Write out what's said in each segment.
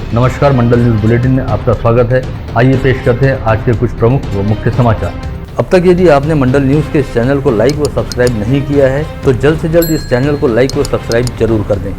नमस्कार, मंडल news bulletin में आपका स्वागत है। आइए पेश करते हैं आज के कुछ प्रमुख व मुख्य समाचार। अब तक यदि आपने मंडल न्यूज के इस चैनल को लाइक व सब्सक्राइब नहीं किया है तो जल्द से जल्द इस चैनल को लाइक व सब्सक्राइब जरूर कर दें।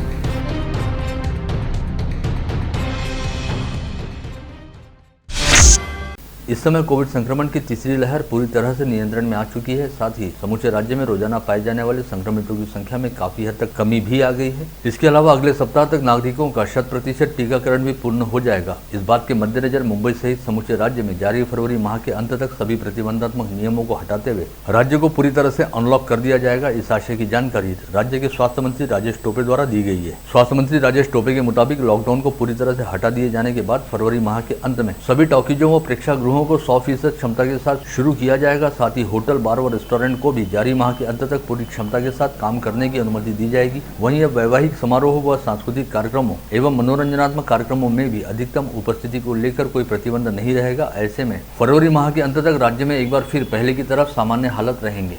इस समय कोविड संक्रमण की तीसरी लहर पूरी तरह से नियंत्रण में आ चुकी है। साथ ही समूचे राज्य में रोजाना पाए जाने वाले संक्रमितों की संख्या में काफी हद तक कमी भी आ गई है। इसके अलावा अगले सप्ताह तक नागरिकों का 100% टीकाकरण भी पूर्ण हो जाएगा। इस बात के मद्देनजर मुंबई सहित समूचे राज्य में जारी फरवरी माह के अंत तक सभी प्रतिबंधात्मक नियमों को हटाते हुए राज्य को पूरी तरह से अनलॉक कर दिया जाएगा। इस आशय की जानकारी राज्य के स्वास्थ्य मंत्री राजेश टोपे द्वारा दी गई है। स्वास्थ्य मंत्री राजेश टोपे के मुताबिक लॉकडाउन को पूरी तरह से हटा दिए जाने के बाद फरवरी माह के अंत में सभी टॉकीजों व प्रेक्षागृहों को 100% क्षमता के साथ शुरू किया जाएगा। साथ ही होटल, बार व रेस्टोरेंट को भी जारी माह के अंत तक पूरी क्षमता के साथ काम करने की अनुमति दी जाएगी। वहीं अब वैवाहिक समारोह व सांस्कृतिक कार्यक्रमों एवं मनोरंजनात्मक कार्यक्रमों में भी अधिकतम उपस्थिति को लेकर कोई प्रतिबंध नहीं रहेगा। ऐसे में फरवरी माह के अंत तक राज्य में एक बार फिर पहले की तरफ सामान्य हालत रहेंगे।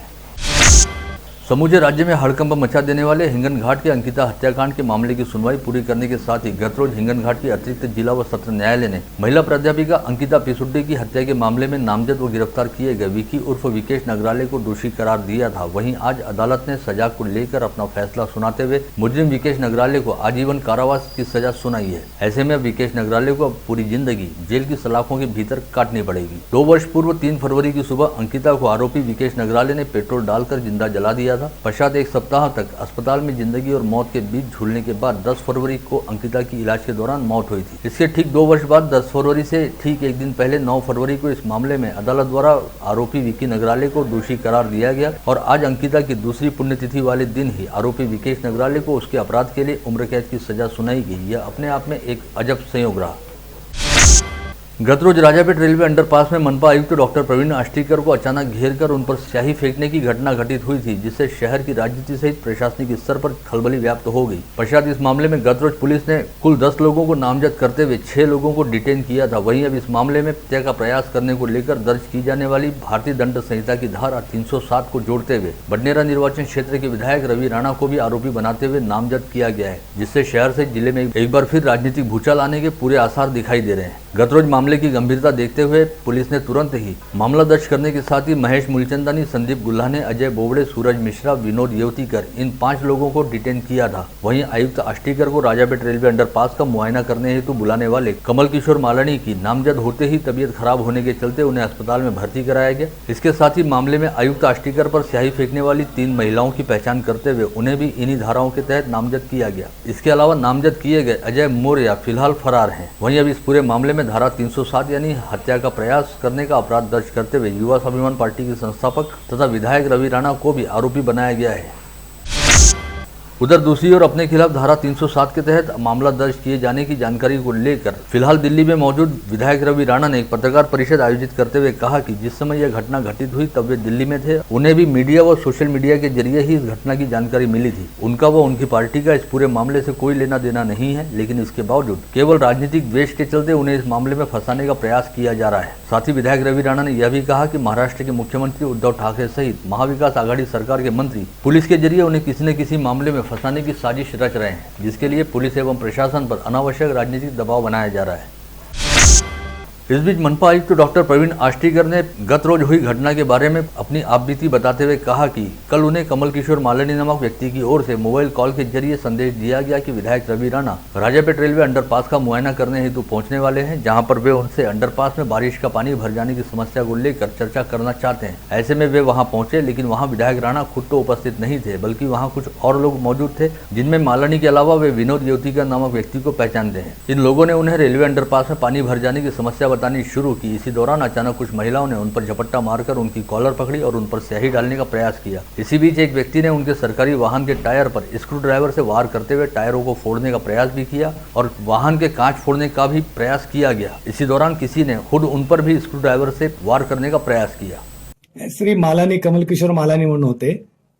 समूचे राज्य में हड़कंप मचा देने वाले हिंगन घाट के अंकिता हत्याकांड के मामले की सुनवाई पूरी करने के साथ ही गत रोज हिंगन घाट की अतिरिक्त जिला व सत्र न्यायालय ने महिला प्राध्यापिका अंकिता पिसुड्डे की हत्या के मामले में नामजद व गिरफ्तार किए गए विकी उर्फ विकेश नगराले को दोषी करार दिया था। वहीं आज अदालत ने सजा को लेकर अपना फैसला सुनाते हुए मुजरिम विकेश नगराले को आजीवन कारावास की सजा सुनाई है। ऐसे में अब विकेश नगराले को अब पूरी जिंदगी जेल की सलाखों के भीतर काटनी पड़ेगी। 2 वर्ष पूर्व 3 फरवरी की सुबह अंकिता को आरोपी विकेश नगराले ने पेट्रोल डालकर जिंदा जला दिया था। पश्चात एक सप्ताह तक अस्पताल में जिंदगी और मौत के बीच झूलने के बाद 10 फरवरी को अंकिता की इलाज के दौरान मौत हुई थी। इसके ठीक 2 वर्ष बाद 10 फरवरी से ठीक एक दिन पहले 9 फरवरी को इस मामले में अदालत द्वारा आरोपी विकी नगराले को दोषी करार दिया गया और आज अंकिता की दूसरी पुण्यतिथि वाले दिन ही आरोपी विकेश नगराले को उसके अपराध के लिए उम्र कैद की सजा सुनाई गई। यह अपने आप में एक अजब संयोग रहा। गत रोज राजापेट रेलवे अंडरपास में मनपा आयुक्त डॉक्टर प्रवीण आष्टीकर को अचानक घेरकर उन पर स्याही फेंकने की घटना घटित हुई थी, जिससे शहर की राजनीति सहित प्रशासनिक स्तर पर खलबली व्याप्त हो गई। पश्चात इस मामले में गत रोज पुलिस ने कुल 10 लोगों को नामजद करते हुए 6 लोगों को डिटेन किया था। वहीं अब इस मामले में हत्या का प्रयास करने को लेकर दर्ज की जाने वाली भारतीय दंड संहिता की धारा 307 को जोड़ते हुए बडनेरा निर्वाचन क्षेत्र के विधायक रवि राणा को भी आरोपी बनाते हुए नामजद किया गया है, जिससे शहर सहित जिले में एक बार फिर राजनीतिक भूचाल आने के पूरे आसार दिखाई दे रहे हैं। गत रोज मामले की गंभीरता देखते हुए पुलिस ने तुरंत ही मामला दर्ज करने के साथ ही महेश मूलचंदानी, संदीप गुल्हाने, अजय बोबड़े, सूरज मिश्रा, विनोद येवतीकर इन 5 लोगों को डिटेन किया था। वहीं आयुक्त आष्टीकर को राजापेट रेलवे अंडरपास का मुआयना करने हेतु बुलाने वाले कमल किशोर मालानी की नामजद होते ही तबीयत खराब होने के चलते उन्हें अस्पताल में भर्ती कराया गया। इसके साथ ही मामले में आयुक्त आष्टीकर पर स्याही फेंकने वाली 3 महिलाओं की पहचान करते हुए उन्हें भी इन्हीं धाराओं के तहत नामजद किया गया। इसके अलावा नामजद किए गए अजय मौर्य फिलहाल फरार हैं। वहीं अब इस पूरे मामले में धारा 307 यानी हत्या का प्रयास करने का अपराध दर्ज करते हुए युवा स्वाभिमान पार्टी के संस्थापक तथा विधायक रवि राणा को भी आरोपी बनाया गया है। उधर दूसरी ओर अपने खिलाफ धारा 307 के तहत मामला दर्ज किए जाने की जानकारी को लेकर फिलहाल दिल्ली में मौजूद विधायक रवि राणा ने एक पत्रकार परिषद आयोजित करते हुए कहा कि जिस समय यह घटना घटित हुई तब वे दिल्ली में थे। उन्हें भी मीडिया व सोशल मीडिया के जरिए ही इस घटना की जानकारी मिली थी। उनका व उनकी पार्टी का इस पूरे मामले से कोई लेना देना नहीं है, लेकिन इसके बावजूद केवल राजनीतिक द्वेष के चलते उन्हें इस मामले में फंसाने का प्रयास किया जा रहा है। साथ ही विधायक रवि राणा ने यह भी कहा कि महाराष्ट्र के मुख्यमंत्री उद्धव ठाकरे सहित महाविकास आघाड़ी सरकार के मंत्री पुलिस के जरिए उन्हें किसी न किसी मामले में फंसाने की साजिश रच रहे हैं, जिसके लिए पुलिस एवं प्रशासन पर अनावश्यक राजनीतिक दबाव बनाया जा रहा है। इस बीच मनपा आयुक्त डॉक्टर प्रवीण आष्टीकर ने गत रोज हुई घटना के बारे में अपनी आपबीती बताते हुए कहा कि कल उन्हें कमल किशोर मालानी नामक व्यक्ति की ओर से मोबाइल कॉल के जरिए संदेश दिया गया कि विधायक रवि राणा राजापेट रेलवे अंडरपास का मुआयना करने हेतु पहुंचने वाले हैं, जहां पर वे उनसे अंडरपास में बारिश का पानी भर जाने की समस्या को लेकर चर्चा करना चाहते हैं। ऐसे में वे वहां पहुंचे, लेकिन वहां विधायक राणा खुद तो उपस्थित नहीं थे, बल्कि वहां कुछ और लोग मौजूद थे, जिनमें मालानी के अलावा वे विनोद येवतीकर नामक व्यक्ति को पहचानते हैं। इन लोगों ने उन्हें रेलवे अंडरपास में पानी भर जाने की समस्या बतानी शुरू की। इसी दौरान अचानक कुछ महिलाओं ने उन पर झपट्टा मारकर उनकी कॉलर पकड़ी और उन पर स्याही डालने का प्रयास किया। इसी बीच एक व्यक्ति ने उनके सरकारी वाहन के टायर पर स्क्रू ड्राइवर से वार करते हुए टायरों को फोड़ने का प्रयास भी किया और वाहन के कांच फोड़ने का भी प्रयास किया गया। इसी दौरान किसी ने खुद उन पर भी स्क्रू ड्राइवर से वार करने का प्रयास किया। श्री मालानी, कमल किशोर मालानी म्हणून होते,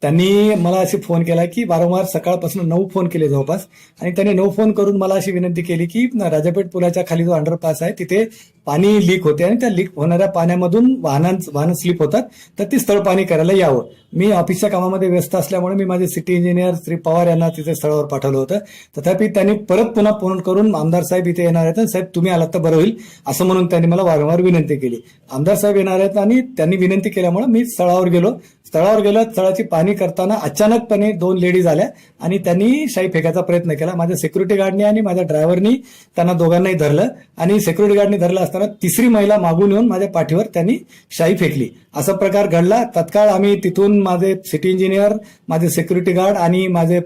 त्यांनी मला अशी फोन केला की वारंवार सकाळपासून 9 फोन केले जवळपास, आणि त्यांनी 9 फोन करून मला अशी विनंती केली की राजापेठ पुलाच्या खाली जो अंडरपास आहे तिथे पाणी लीक होते आणि त्या लीक होणाऱ्या पाण्यामधून वाहनं स्लिप होतात, तर ती स्थळ पाणी करायला यावं. मी ऑफिसच्या कामामध्ये व्यस्त असल्यामुळे मी माझे सिटी इंजिनियर श्री पवार यांना तिथे स्थळावर पाठवलं होतं. तथापि त्यांनी परत पुन्हा फोन करून आमदार साहेब इथे येणार आहेत, साहेब तुम्ही आलात तर बरं होईल असं म्हणून त्यांनी मला वारंवार विनंती केली. आमदार साहेब येणार आहेत आणि त्यांनी विनंती केल्यामुळे मी स्थळावर गेलो. स्थळाची पाहणी करताना अचानकपणे 2 लेडीज आल्या आणि त्यांनी शाई फेकायचा प्रयत्न केला. माझ्या सिक्युरिटी गार्डने आणि माझ्या ड्रायव्हरनी त्यांना दोघांनाही धरलं आणि सिक्युरिटी गार्डने धरलं असताना तिसरी महिला मागून येऊन माझ्या पाठीवर त्यांनी शाई फेकली. असा प्रकार घडला. तत्काळ आम्ही तिथून माझे सिटी इंजिनियर, माझे सिक्युरिटी गार्ड आणि माझे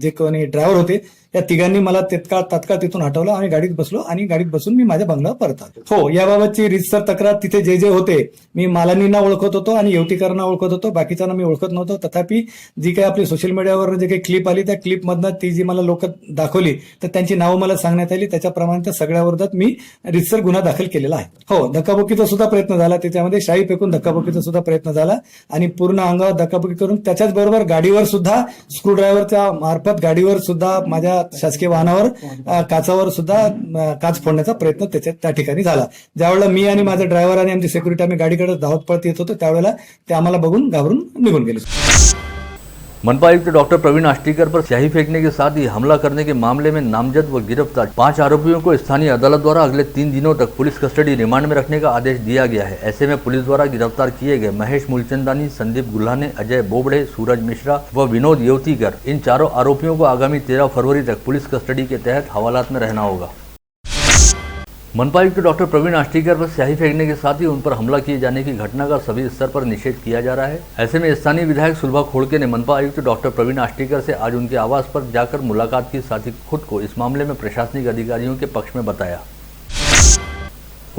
जे कोणी ड्रायव्हर होते या तिघांनी मला तत्काळ तिथून हटवलं आणि गाडीत बसलो आणि गाडीत बसून मी माझ्या बंगल्यावर परत आलो. हो, याबाबतची रीतसर तक्रार तिथे जे होते, मी मालानींना ओळखत होतो आणि येवतीकरांना ओळखत होतो, बाकीच्यांना मी ओळखत नव्हतो. तथापि जी काही आपली सोशल मीडियावर जे काही क्लिप आली त्या क्लिपमधनं ती जी मला लोक दाखवली तर त्यांची नावं मला सांगण्यात आली. त्याच्याप्रमाणे त्या सगळ्याविरोधात मी रीतसर गुन्हा दाखल केलेला आहे. हो, धक्काबुक्कीचा सुद्धा प्रयत्न झाला, त्याच्यामध्ये शाई फेकून धक्काबुक्कीचा सुद्धा प्रयत्न झाला आणि पूर्ण अंगावर धक्काबुक्की करून त्याच्याच बरोबर गाडीवर सुद्धा स्क्रूड्रायव्हरच्या मार्फत गाडीवर सुद्धा माझ्या शासकीय वाहनावर काचावर सुद्धा काच फोडण्याचा प्रयत्न त्या ठिकाणी झाला. ज्यावेळेला मी आणि माझा ड्रायव्हर आणि आमची सिक्युरिटी आम्ही गाडीकडे धावत पळत येत होतो त्यावेळेला ते आम्हाला बघून घाबरून निघून गेले. मनपा आयुक्त डॉक्टर प्रवीण आष्टीकर पर स्याही फेंकने के साथ ही हमला करने के मामले में नामजद व गिरफ्तार 5 आरोपियों को स्थानीय अदालत द्वारा अगले 3 दिनों तक पुलिस कस्टडी रिमांड में रखने का आदेश दिया गया है। ऐसे में पुलिस द्वारा गिरफ्तार किए गए महेश मूलचंदानी, संदीप गुल्हाने, अजय बोबड़े, सूरज मिश्रा व विनोद येवतीकर, इन चारों आरोपियों को आगामी 13 फरवरी तक पुलिस कस्टडी के तहत हवालात में रहना होगा। मनपा आयुक्त डॉक्टर प्रवीण आष्टीकर पर स्याही फेंकने के साथ ही उन पर हमला किए जाने की घटना का सभी स्तर पर निषेध किया जा रहा है। ऐसे में स्थानीय विधायक सुलभा खोड़के ने मनपा आयुक्त डॉक्टर प्रवीण आष्टीकर से आज उनके आवास पर जाकर मुलाकात की, साथ ही खुद को इस मामले में प्रशासनिक अधिकारियों के पक्ष में बताया।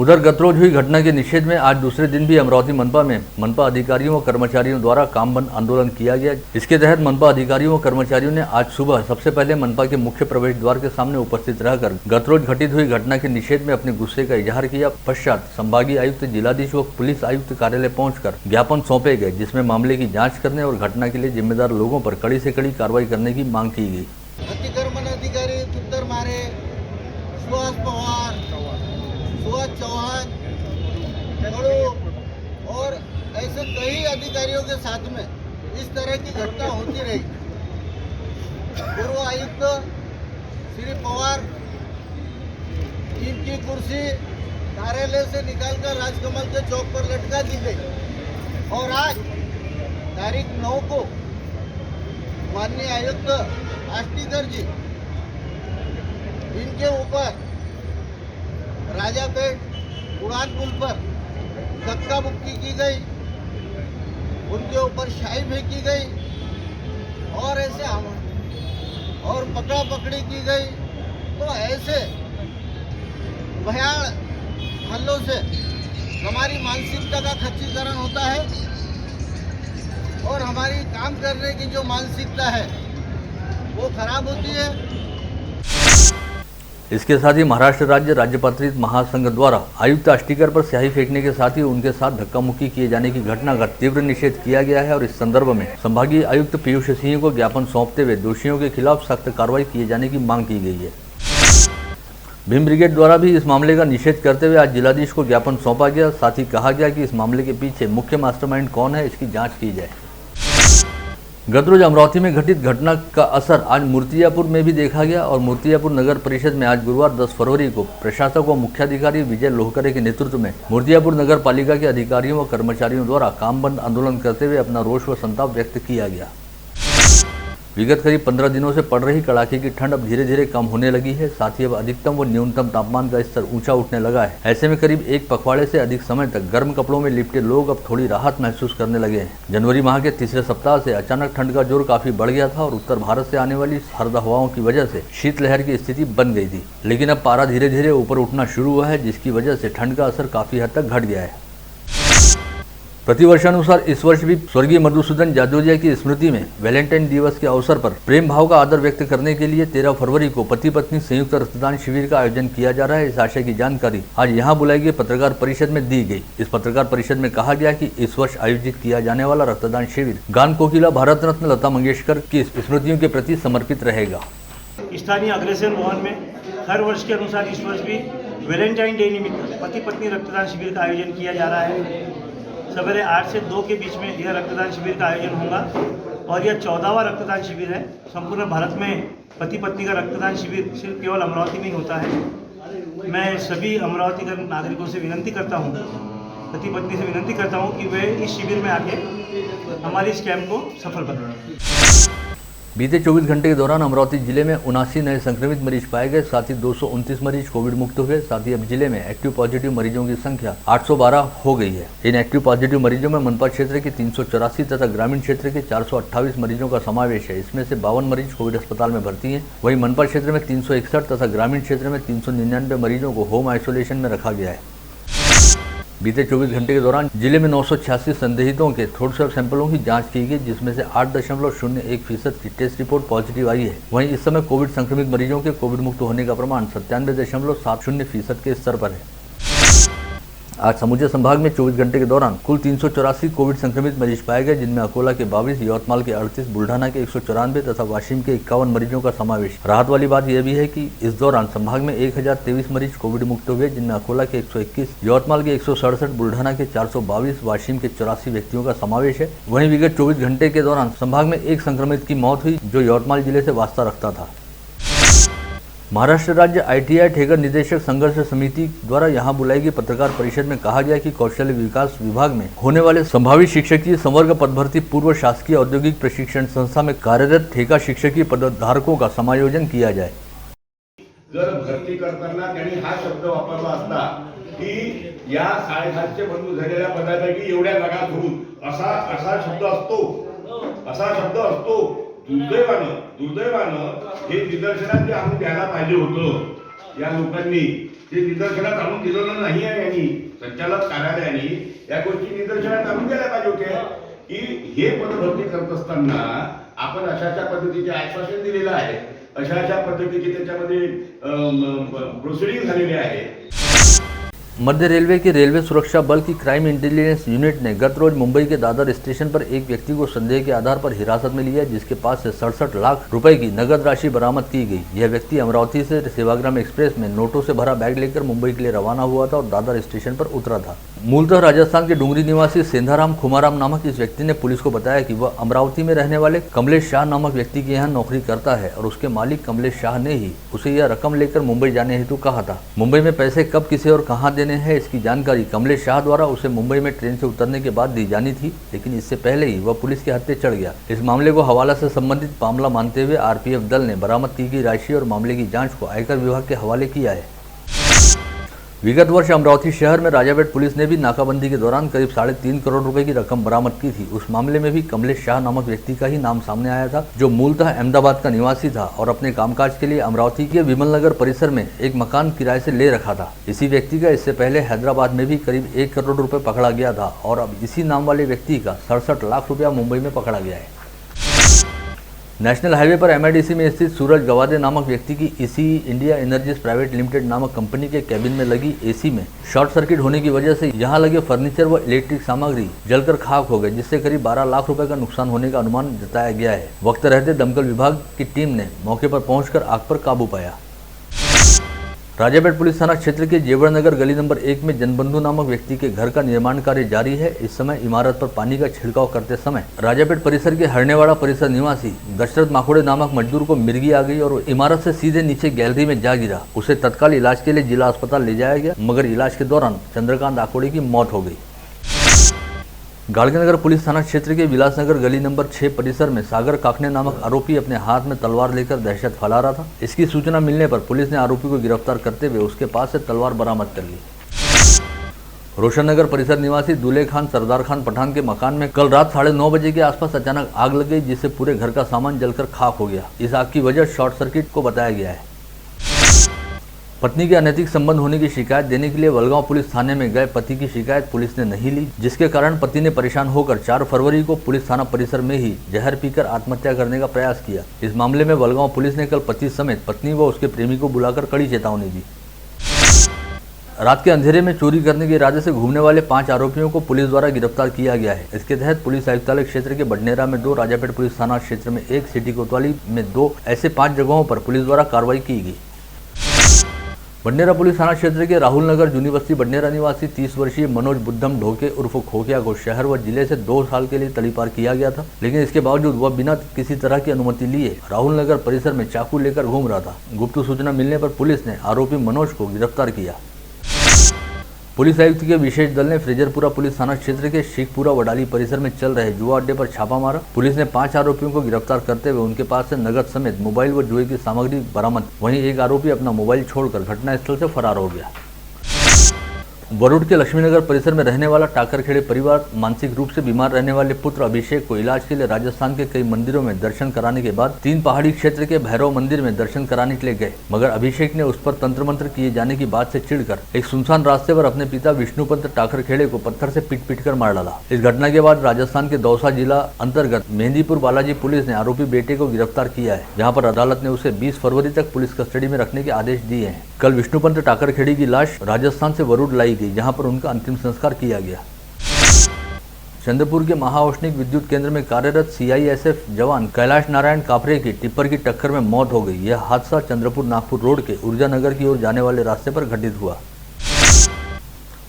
उधर गत रोज हुई घटना के निषेध में आज दूसरे दिन भी अमरावती मनपा में मनपा अधिकारियों व कर्मचारियों द्वारा काम बंद आंदोलन किया गया। इसके तहत मनपा अधिकारियों व कर्मचारियों ने आज सुबह सबसे पहले मनपा के मुख्य प्रवेश द्वार के सामने उपस्थित रहकर गत रोज घटित हुई घटना के निषेध में अपने गुस्से का इजहार किया। पश्चात संभागीय आयुक्त, जिलाधीश व पुलिस आयुक्त कार्यालय पहुंचकर ज्ञापन सौंपे गए, जिसमें मामले की जाँच करने और घटना के लिए जिम्मेदार लोगों पर कड़ी से कड़ी कार्रवाई करने की मांग की गई। अतिक्रमण अधिकारी उत्तर मारे, सुहास पवार, सुहास चौहान और ऐसे कई अधिकारियों के साथ में इस तरह की घटना होती रही। पूर्व आयुक्त श्री पवार, इनकी कुर्सी कार्यालय से निकालकर राजकमल के चौक पर लटका दी गई और आज तारीख 9 को माननीय आयुक्त आष्टीकर जी, इनके ऊपर राजापेठ उड़ान पुल पर धक्का मुक्की की गई, उनके ऊपर शाई फेंकी गई और ऐसे और पकड़ा पकड़ी की गई। तो ऐसे भयान हल्लों से हमारी मानसिकता का खच्चीकरण होता है और हमारी काम करने की जो मानसिकता है वो खराब होती है। इसके साथ ही महाराष्ट्र राज्य राज्यपत्रित महासंघ द्वारा आयुक्त आष्टीकर पर स्याही फेंकने के साथ ही उनके साथ धक्का मुक्की किए जाने की घटना का तीव्र निषेध किया गया है और इस संदर्भ में संभागीय आयुक्त पीयूष सिंह को ज्ञापन सौंपते हुए दोषियों के खिलाफ सख्त कार्रवाई किए जाने की मांग की गई है। भीम ब्रिगेड द्वारा भी इस मामले का निषेध करते हुए आज जिलाधीश को ज्ञापन सौंपा गया। साथ ही कहा गया कि इस मामले के पीछे मुख्य मास्टरमाइंड कौन है, इसकी जाँच की जाए। गत रोज अमरावती में घटित घटना का असर आज मूर्तियापुर में भी देखा गया और मूर्तियापुर नगर परिषद में आज गुरुवार 10 फरवरी को प्रशासक व मुख्याधिकारी विजय लोहकरे के नेतृत्व में मूर्तियापुर नगर पालिका के अधिकारियों व कर्मचारियों द्वारा काम बंद आंदोलन करते हुए अपना रोष व संताप व्यक्त किया गया। विगत करीब 15 दिनों से पड़ रही कड़ाके की ठंड अब धीरे धीरे कम होने लगी है। साथ ही अब अधिकतम व न्यूनतम तापमान का स्तर ऊंचा उठने लगा है। ऐसे में करीब 1 पखवाड़े से अधिक समय तक गर्म कपड़ों में लिपटे लोग अब थोड़ी राहत महसूस करने लगे हैं। जनवरी माह के तीसरे सप्ताह से अचानक ठंड का जोर काफी बढ़ गया था और उत्तर भारत से आने वाली सर्द हवाओं की वजह से शीतलहर की स्थिति बन गई थी, लेकिन अब पारा धीरे धीरे ऊपर उठना शुरू हुआ है, जिसकी वजह से ठंड का असर काफी हद तक घट गया है। प्रतिवर्षानुसार इस वर्ष भी स्वर्गीय मधुसूदन जाजोरिया की स्मृति में वैलेंटाइन दिवस के अवसर पर प्रेम भाव का आदर व्यक्त करने के लिए 13 फरवरी को पति पत्नी संयुक्त रक्तदान शिविर का आयोजन किया जा रहा है। इस आशय की जानकारी आज यहां बुलाई गई पत्रकार परिषद में दी गई। इस पत्रकार परिषद में कहा गया कि इस वर्ष आयोजित किया जाने वाला रक्तदान शिविर गान कोकिला भारत रत्न लता मंगेशकर की स्मृतियों के प्रति समर्पित रहेगा। स्थानीय अग्रसेन भवन में हर वर्ष के अनुसार इस वर्ष भी वैलेंटाइन डे निमित्त पति पत्नी रक्तदान शिविर का आयोजन किया जा रहा है। सवेरे 8 से 2 के बीच में यह रक्तदान शिविर का आयोजन होगा और यह 14वां रक्तदान शिविर है। संपूर्ण भारत में पति पत्नी का रक्तदान शिविर सिर्फ केवल अमरावती में ही होता है। मैं सभी अमरावती के नागरिकों से विनंती करता हूँ, पति पत्नी से विनंती करता हूँ कि वे इस शिविर में आके हमारी इस कैंप को सफल बनाएं। बीते 24 घंटे के दौरान अमरावती जिले में 79 नए संक्रमित मरीज पाए गए। साथ ही 229 मरीज कोविड मुक्त हुए। साथ ही अब जिले में एक्टिव पॉजिटिव मरीजों की संख्या 812 हो गई है। इन एक्टिव पॉजिटिव मरीजों में मनपा क्षेत्र के 384 तथा ग्रामीण क्षेत्र के 428 मरीजों का समावेश है। इसमें से 52 मरीज कोविड अस्पताल में भर्ती हैं। वहीं मनपा क्षेत्र में 361 तथा ग्रामीण क्षेत्र में 399 मरीजों को होम आइसोलेशन में रखा गया है। बीते 24 घंटे के दौरान जिले में 986 संदिग्धों के थ्रोट स्वैब सैंपलों की जांच की गई, जिसमें से 8.01% की टेस्ट रिपोर्ट पॉजिटिव आई है। वहीं इस समय कोविड संक्रमित मरीजों के कोविड मुक्त होने का प्रमाण 97.70% के स्तर पर है। आज समूचे संभाग में 24 घंटे के दौरान कुल 384 कोविड संक्रमित मरीज पाए गए, जिनमें अकोला के 22, यवतमाल के 38, बुल्ढाना के 194 तथा वाशिम के 51 मरीजों का समावेश। राहत वाली बात यह भी है कि इस दौरान संभाग में 1023 मरीज कोविड मुक्त हुए, जिनमें अकोला के 121, यवतमाल के 167, बुल्ढाना के 422, वाशिम के 84 व्यक्तियों का समावेश है। वहीं विगत 24 घंटे के दौरान संभाग में एक संक्रमित की मौत हुई, जो यवतमाल जिले से वास्ता रखता था। महाराष्ट्र राज्य ITI ठेकर निदेशक संघर्ष समिति द्वारा यहां बुलाई गई पत्रकार परिषद में कहा गया कि कौशल्य विकास विभाग में होने वाले संभावित शिक्षकीय संवर्ग पद भर्ती पूर्व शासकीय औद्योगिक प्रशिक्षण संस्था में कार्यरत ठेका शिक्षकीय पदधारकों का समायोजन किया जाए। जर भरती करताना त्यांनी हा शब्द वापरला असता की या 750 बंधू झालेल्या पदापैकी एवढ्या जागा भरून असा शब्द असतो दुर्दैवानं हे निदर्शनात जे आणून द्यायला पाहिजे होतं या लोकांनी, ते निदर्शनात आणून दिलेलं नाही आहे। यांनी संचालक कार्यालयाने या गोष्टी निदर्शनात आणून द्यायला पाहिजे होत्या की हे पद भरती करत असताना आपण अशाच्या पद्धतीचे आश्वासन दिलेलं आहे, अशाच्या पद्धतीचे त्याच्यामध्ये प्रोसिडिंग झालेले आहे। मध्य रेलवे के रेलवे सुरक्षा बल की क्राइम इंटेलिजेंस यूनिट ने गत रोज मुंबई के दादर स्टेशन पर एक व्यक्ति को संदेह के आधार पर हिरासत में लिया, जिसके पास से 67 लाख रुपए की नगद राशि बरामद की गई। यह व्यक्ति अमरावती से सेवाग्राम एक्सप्रेस में नोटों से भरा बैग लेकर मुंबई के लिए रवाना हुआ था और दादर स्टेशन पर उतरा था। मूलतः राजस्थान के डुंगरी निवासी सेंधाराम खुमाराम नामक इस व्यक्ति ने पुलिस को बताया कि वह अमरावती में रहने वाले कमलेश शाह नामक व्यक्ति के यहाँ नौकरी करता है और उसके मालिक कमलेश शाह ने ही उसे यह रकम लेकर मुंबई जाने हेतु कहा था। मुंबई में पैसे कब, किसे और कहां देने हैं, इसकी जानकारी कमलेश शाह द्वारा उसे मुंबई में ट्रेन से उतरने के बाद दी जानी थी, लेकिन इससे पहले ही वह पुलिस के हत्थे चढ़ गया। इस मामले को हवाला से संबंधित मामला मानते हुए RPF दल ने बरामद की गई राशि और मामले की जांच को आयकर विभाग के हवाले किया है। विगत वर्ष अमरावती शहर में राजापेट पुलिस ने भी नाकाबंदी के दौरान करीब 3.5 करोड़ रुपए की रकम बरामद की थी। उस मामले में भी कमलेश शाह नामक व्यक्ति का ही नाम सामने आया था, जो मूलतः अहमदाबाद का निवासी था और अपने कामकाज के लिए अमरावती के विमल नगर परिसर में एक मकान किराए से ले रखा था। इसी व्यक्ति का इससे पहले हैदराबाद में भी करीब 1 करोड़ रुपए पकड़ा गया था और अब इसी नाम वाले व्यक्ति का 67 लाख रुपया मुंबई में पकड़ा गया है। नेशनल हाईवे पर MIDC में स्थित सूरज गवादे नामक व्यक्ति की ECE India energies private limited नामक कंपनी के कैबिन में लगी AC में शॉर्ट सर्किट होने की वजह से यहां लगे फर्नीचर व इलेक्ट्रिक सामग्री जलकर खाक हो गए, जिससे करीब 12 लाख रुपए का नुकसान होने का अनुमान जताया गया है। वक्त रहते दमकल विभाग की टीम ने मौके पर पहुंचकर आग पर काबू पाया। राजापेट पुलिस थाना क्षेत्र के जेवड़नगर गली नंबर 1 में जनबंधु नामक व्यक्ति के घर का निर्माण कार्य जारी है। इस समय इमारत पर पानी का छिड़काव करते समय राजापेट परिसर के हरनेवाड़ा परिसर निवासी दशरथ माखोड़े नामक मजदूर को मिर्गी आ गई और इमारत से सीधे नीचे गैलरी में जा गिरा। उसे तत्काल इलाज के लिए जिला अस्पताल ले जाया गया, मगर इलाज के दौरान चंद्रकांत आकोड़े की मौत हो गई। गाड़गेनगर पुलिस थाना क्षेत्र के विलासनगर गली नंबर 6 परिसर में सागर काकने नामक आरोपी अपने हाथ में तलवार लेकर दहशत फैला रहा था। इसकी सूचना मिलने पर पुलिस ने आरोपी को गिरफ्तार करते हुए उसके पास से तलवार बरामद कर ली। रोशननगर परिसर निवासी दूल्हे खान सरदार खान पठान के मकान में कल रात 9:30 बजे के आसपास अचानक आग लग गई, जिससे पूरे घर का सामान जलकर खाक हो गया। इस आग की वजह शॉर्ट सर्किट को बताया गया है। पत्नी के अनैतिक संबंध होने की शिकायत देने के लिए वलगांव पुलिस थाने में गए पति की शिकायत पुलिस ने नहीं ली, जिसके कारण पति ने परेशान होकर 4 फरवरी को पुलिस थाना परिसर में ही जहर पीकर आत्महत्या करने का प्रयास किया। इस मामले में वलगांव पुलिस ने कल पति समेत पत्नी व उसके प्रेमी को बुलाकर कड़ी चेतावनी दी। रात के अंधेरे में चोरी करने के इरादे से घूमने वाले 5 आरोपियों को पुलिस द्वारा गिरफ्तार किया गया है। इसके तहत पुलिस आयुक्तालय क्षेत्र के बडनेरा में 2, राजापेट पुलिस थाना क्षेत्र में 1, सिटी कोतवाली में 2 ऐसे 5 जगहों पर पुलिस द्वारा कार्रवाई की गई। बडनेरा पुलिस थाना क्षेत्र के राहुल नगर जूनी बस्ती बडनेरा निवासी 30 वर्षीय मनोज बुद्धम ढोके उर्फ खोखिया को शहर व जिले से 2 साल के लिए तड़ीपार किया गया था, लेकिन इसके बावजूद वह बिना किसी तरह की अनुमति लिए राहुल नगर परिसर में चाकू लेकर घूम रहा था। गुप्त सूचना मिलने पर पुलिस ने आरोपी मनोज को गिरफ्तार किया। पुलिस आयुक्त के विशेष दल ने फ्रेजरपुरा पुलिस थाना क्षेत्र के शेखपुरा वडाली परिसर में चल रहे जुआ अड्डे पर छापा मारा। पुलिस ने 5 आरोपियों को गिरफ्तार करते हुए उनके पास से नगद समेत मोबाइल व जुए की सामग्री बरामद। वहीं एक आरोपी अपना मोबाइल छोड़कर घटनास्थल से फरार हो गया। वरुड के लक्ष्मीनगर परिसर में रहने वाला टाकरखेड़े परिवार मानसिक रूप से बीमार रहने वाले पुत्र अभिषेक को इलाज के लिए राजस्थान के कई मंदिरों में दर्शन कराने के बाद 3 पहाड़ी क्षेत्र के भैरव मंदिर में दर्शन कराने के लिए गए, मगर अभिषेक ने उस पर तंत्र मंत्र किए जाने की बात से चिढ़कर एक सुनसान रास्ते पर अपने पिता विष्णुपंत टाकरखेड़े को पत्थर से पीट कर मार डाला। इस घटना के बाद राजस्थान के दौसा जिला अंतर्गत मेहंदीपुर बालाजी पुलिस ने आरोपी बेटे को गिरफ्तार किया है, जहाँ पर अदालत ने उसे 20 फरवरी तक पुलिस कस्टडी में रखने के आदेश दिए हैं। कल विष्णुपंत टाकरखेड़ी की लाश राजस्थान से वरुड लाई गई, जहाँ पर उनका अंतिम संस्कार किया गया। चंद्रपुर के महाऔष्णिक विद्युत केंद्र में कार्यरत सीआईएसएफ जवान कैलाश नारायण कापरे की टिप्पर की टक्कर में मौत हो गई। यह हादसा चंद्रपुर नागपुर रोड के ऊर्जा नगर की ओर जाने वाले रास्ते पर घटित हुआ।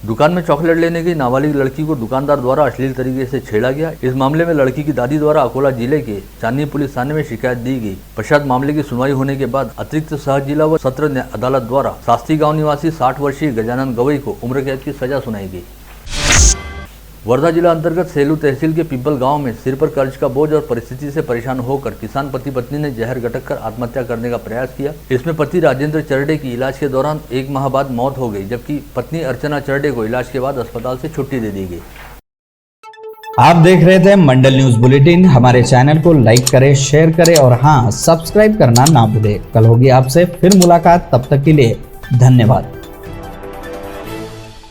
दुकान में चॉकलेट लेने गई नाबालिग लड़की को दुकानदार द्वारा अश्लील तरीके से छेड़ा गया। इस मामले में लड़की की दादी द्वारा अकोला जिले के चांदनी पुलिस थाने में शिकायत दी गई। पश्चात मामले की सुनवाई होने के बाद अतिरिक्त सह जिला व सत्र अदालत द्वारा शास्त्री गांव निवासी 60 वर्षीय गजानन गवई को उम्र कैद की सजा सुनाई गई। वर्धा जिला अंतर्गत सेलू तहसील के पिंपल गांव में सिर पर कर्ज का बोझ और परिस्थिति से परेशान होकर किसान पति पत्नी ने जहर गटक कर आत्महत्या करने का प्रयास किया। इसमें पति राजेंद्र चरडे की इलाज के दौरान 1 माह बाद मौत हो गई, जबकि पत्नी अर्चना चरडे को इलाज के बाद अस्पताल से छुट्टी दे दी गई। आप देख रहे थे मंडल न्यूज बुलेटिन। हमारे चैनल को लाइक करें, शेयर करें और हाँ, सब्सक्राइब करना ना भूलें। कल होगी आपसे फिर मुलाकात, तब तक के लिए धन्यवाद।